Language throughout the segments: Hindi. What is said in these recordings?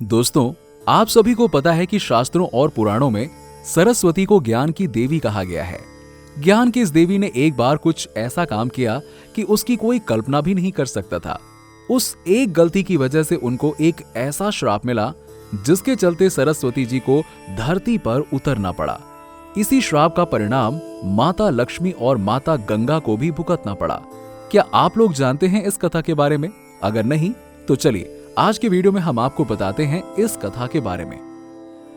दोस्तों, आप सभी को पता है कि शास्त्रों और पुराणों में सरस्वती को ज्ञान की देवी कहा गया है। ज्ञान की इस देवी ने एक बार कुछ ऐसा काम किया कि उसकी कोई कल्पना भी नहीं कर सकता था। उस एक गलती की वजह से उनको एक ऐसा श्राप मिला जिसके चलते सरस्वती जी को धरती पर उतरना पड़ा। इसी श्राप का परिणाम माता लक्ष्मी और माता गंगा को भी भुगतना पड़ा। क्या आप लोग जानते हैं इस कथा के बारे में? अगर नहीं तो चलिए आज के वीडियो में हम आपको बताते हैं इस कथा के बारे में।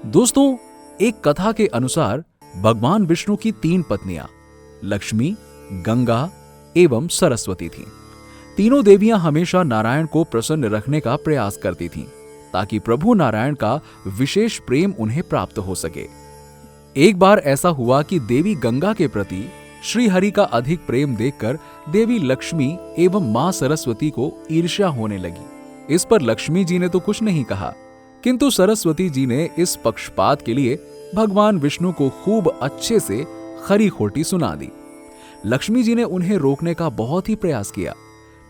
दोस्तों, एक कथा के अनुसार भगवान विष्णु की 3 पत्नियां लक्ष्मी, गंगा एवं सरस्वती थीं। तीनों देवियां हमेशा नारायण को प्रसन्न रखने का प्रयास करती थीं ताकि प्रभु नारायण का विशेष प्रेम उन्हें प्राप्त हो सके। एक बार ऐसा हुआ कि देवी गंगा के प्रति श्री हरि का अधिक प्रेम देखकर देवी लक्ष्मी एवं मां सरस्वती को ईर्ष्या होने लगी। इस पर लक्ष्मी जी ने तो कुछ नहीं कहा, किंतु सरस्वती जी ने इस पक्षपात के लिए भगवान विष्णु को खूब अच्छे से खरी खोटी सुना दी। लक्ष्मी जी ने उन्हें रोकने का बहुत ही प्रयास किया,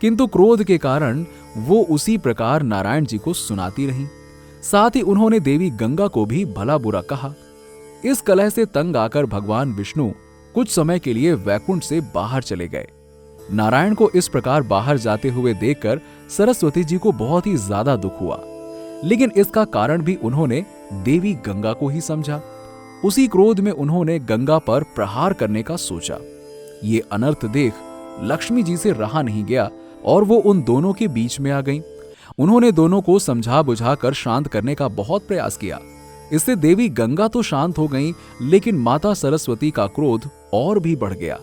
किंतु क्रोध के कारण वो उसी प्रकार नारायण जी को सुनाती रहीं। साथ ही उन्होंने देवी गंगा को भी भला बुरा कहा। इस कलह से तंग आकर भगवान विष्णु कुछ समय के लिए वैकुंठ से बाहर चले गए। नारायण को इस प्रकार बाहर जाते हुए देखकर सरस्वती जी को बहुत ही ज्यादा दुख हुआ, लेकिन इसका कारण भी उन्होंने देवी गंगा को ही समझा। उसी क्रोध में उन्होंने गंगा पर प्रहार करने का सोचा। ये अनर्थ देख लक्ष्मी जी से रहा नहीं गया और वो उन दोनों के बीच में आ गईं। उन्होंने दोनों को समझा बुझाकर शांत करने का बहुत प्रयास किया। इससे देवी गंगा तो शांत हो गईं, लेकिन माता सरस्वती का क्रोध और भी बढ़ गया।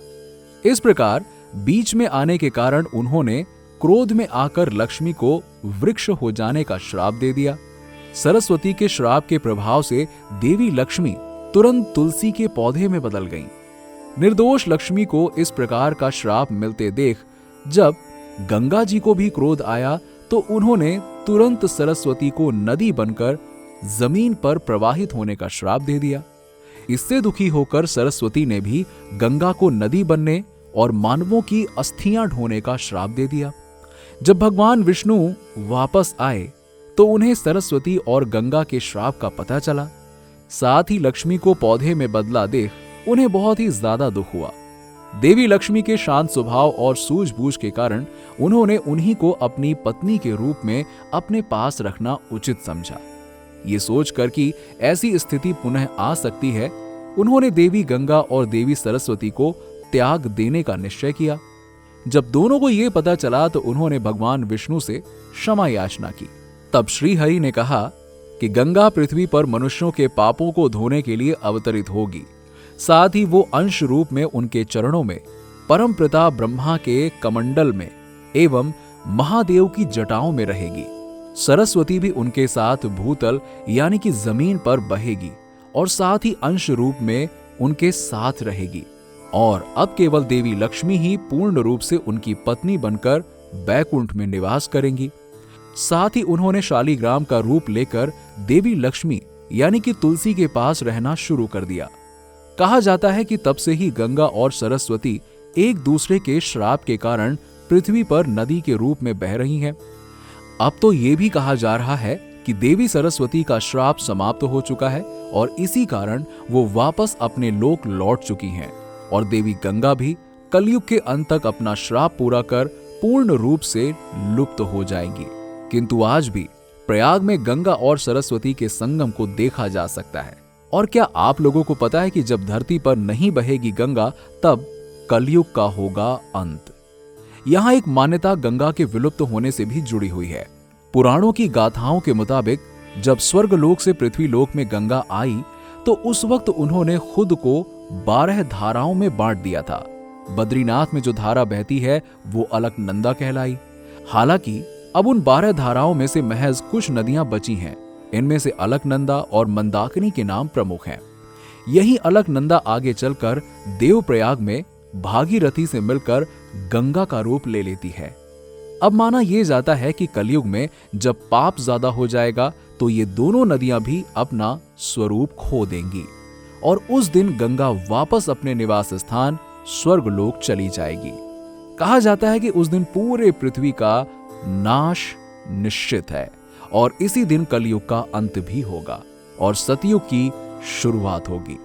इस प्रकार बीच में आने के कारण उन्होंने क्रोध में आकर लक्ष्मी को वृक्ष हो जाने का श्राप दे दिया। सरस्वती के श्राप के प्रभाव से देवी लक्ष्मी तुरंत तुलसी के पौधे में बदल गईं। निर्दोष लक्ष्मी को इस प्रकार का श्राप मिलते देख जब गंगा जी को भी क्रोध आया तो उन्होंने तुरंत सरस्वती को नदी बनकर जमीन पर प्रवाहित होने का श्राप दे दिया। इससे दुखी होकर सरस्वती ने भी गंगा को नदी बनने और मानवों की अस्थियां ढोने का श्राप दे दिया। जब भगवान विष्णु वापस आए तो उन्हें सरस्वती और गंगा के श्राप का पता चला। साथ ही लक्ष्मी को पौधे में बदला देख उन्हें बहुत ही ज्यादा दुख हुआ। देवी लक्ष्मी के शांत स्वभाव और सूझबूझ के कारण उन्होंने उन्हीं को अपनी पत्नी के रूप में अपने पास रखना उचित समझा। ये सोचकर कि ऐसी स्थिति पुनः आ सकती है, उन्होंने देवी गंगा और देवी सरस्वती को त्याग देने का निश्चय किया। जब दोनों को यह पता चला तो उन्होंने भगवान विष्णु से क्षमा याचना की। तब श्री हरि ने कहा कि गंगा पृथ्वी पर मनुष्यों के पापों को धोने के लिए अवतरित होगी। साथ ही वो अंश रूप में उनके चरणों में, परम पिता ब्रह्मा के कमंडल में एवं महादेव की जटाओं में रहेगी। सरस्वती भी उनके साथ भूतल यानी कि जमीन पर बहेगी और साथ ही अंश रूप में उनके साथ रहेगी। और अब केवल देवी लक्ष्मी ही पूर्ण रूप से उनकी पत्नी बनकर बैकुंठ में निवास करेंगी। साथ ही उन्होंने शालीग्राम का रूप लेकर देवी लक्ष्मी यानी कि तुलसी के पास रहना शुरू कर दिया। कहा जाता है कि तब से ही गंगा और सरस्वती एक दूसरे के श्राप के कारण पृथ्वी पर नदी के रूप में बह रही हैं। अब तो ये भी कहा जा रहा है कि देवी सरस्वती का श्राप समाप्त हो चुका है और इसी कारण वो वापस अपने लोक लौट चुकी हैं और देवी गंगा भी कलयुग के अंत तक अपना श्राप पूरा कर पूर्ण रूप से लुप्त हो जाएंगी। किंतु आज भी प्रयाग में गंगा और सरस्वती के संगम को देखा जा सकता है। और क्या आप लोगों को पता है कि जब धरती पर नहीं बहेगी गंगा तब कलयुग का होगा अंत। यहाँ एक मान्यता गंगा के विलुप्त होने से भी जुड़ी हुई है। पुराणों की गाथाओं के मुताबिक जब स्वर्गलोक से पृथ्वीलोक में गंगा आई तो उस वक्त उन्होंने खुद को 12 धाराओं में बांट दिया था। बद्रीनाथ में जो धारा बहती है वो अलकनंदा कहलाई। हालांकि अब उन 12 धाराओं में से महज कुछ नदियां बची हैं। इनमें से अलकनंदा और मंदाकिनी के नाम प्रमुख हैं। यही अलकनंदा आगे चलकर देवप्रयाग में भागीरथी से मिलकर गंगा का रूप ले लेती है। अब माना यह जाता है कि कलयुग में जब पाप ज्यादा हो जाएगा तो ये दोनों नदियां भी अपना स्वरूप खो देंगी और उस दिन गंगा वापस अपने निवास स्थान स्वर्गलोक चली जाएगी। कहा जाता है कि उस दिन पूरे पृथ्वी का नाश निश्चित है और इसी दिन कलयुग का अंत भी होगा और सतयुग की शुरुआत होगी।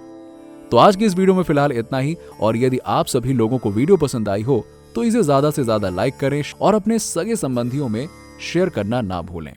तो आज की इस वीडियो में फिलहाल इतना ही, और यदि आप सभी लोगों को वीडियो पसंद आई हो तो इसे ज्यादा से ज्यादा लाइक करें और अपने सगे संबंधियों में शेयर करना ना भूलें।